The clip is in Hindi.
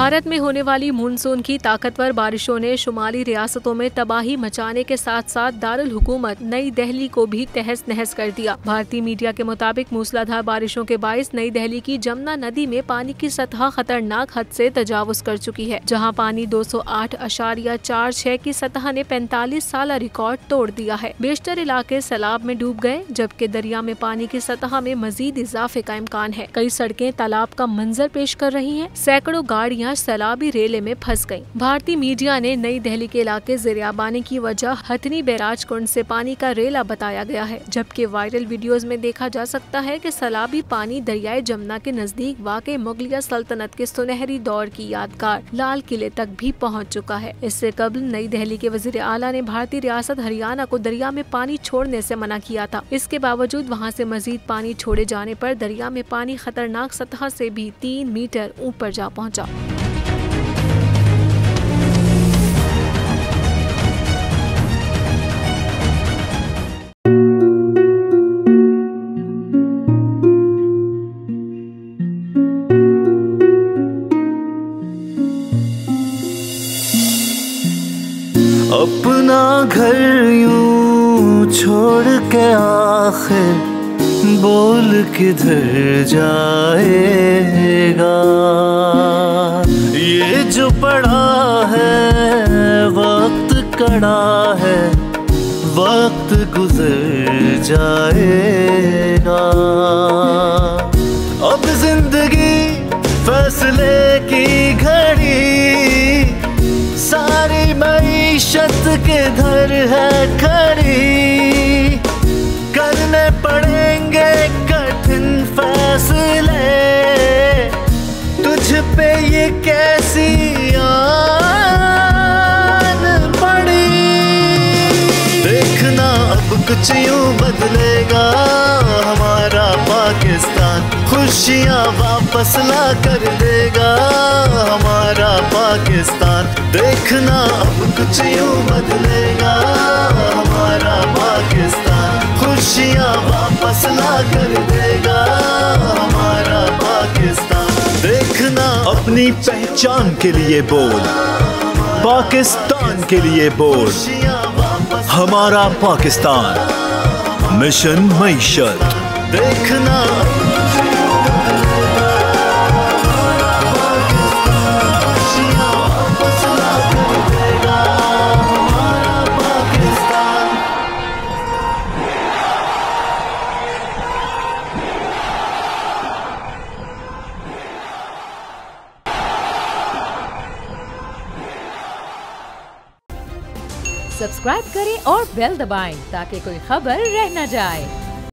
भारत में होने वाली मानसून की ताकतवर बारिशों ने शुमाली रियासतों में तबाही मचाने के साथ साथ दारुल हुकूमत नई दिल्ली को भी तहस नहस कर दिया। भारतीय मीडिया के मुताबिक मूसलाधार बारिशों के बाइस नई दिल्ली की जमुना नदी में पानी की सतह खतरनाक हद से तजावुज कर चुकी है, जहां पानी 208.46 की सतह ने 45 साल रिकॉर्ड तोड़ दिया है। बेशतर इलाके सैलाब में डूब गए, जबकि दरिया में पानी की सतह में मजीद इजाफे का इम्कान है। कई सड़कें तालाब का मंजर पेश कर रही हैं। सैकड़ों गाड़ियां सैलाबी रेले में फंस गईं। भारतीय मीडिया ने नई दिल्ली के इलाके ज़ेरियाबानी की वजह हथनी बैराज कुंड से पानी का रेला बताया गया है, जबकि वायरल वीडियोस में देखा जा सकता है कि सैलाबी पानी दरियाए जमुना के नजदीक वाक़े मुगलिया सल्तनत के सुनहरी दौर की यादगार लाल किले तक भी पहुंच चुका है। इससे कबल नई दिल्ली के वजीर आला ने भारतीय रियासत हरियाणा को दरिया में पानी छोड़ने से मना किया था। इसके बावजूद वहां से मजीद पानी छोड़े जाने पर दरिया में पानी खतरनाक सतह से भी 3 मीटर ऊपर जा पहुंचा। अपना घर यूं छोड़ के आखिर बोल किधर जाएगा। ये जो पड़ा है वक्त कड़ा है, वक्त गुजर जाएगा। अब जिंदगी फैसले की घड़ी, सारी मईशत के धर है खड़ी। करने पड़ेंगे कठिन फैसले, तुझ पे ये कैसी आन पड़ी। देखना अब कुछ यूं बदलेगा हमारा पाकिस्तान, खुशियाँ वापस ला कर देगा हमारा पाकिस्तान। देखना अब कुछ यूं बदलेगा हमारा पाकिस्तान, खुशियाँ वापस ला कर देगा हमारा पाकिस्तान। देखना अपनी पहचान के लिए बोल, पाकिस्तान के लिए बोल, हमारा पाकिस्तान, मिशन मईशत। देखना सब्सक्राइब करें और बेल दबाएं ताकि कोई खबर रह न जाए।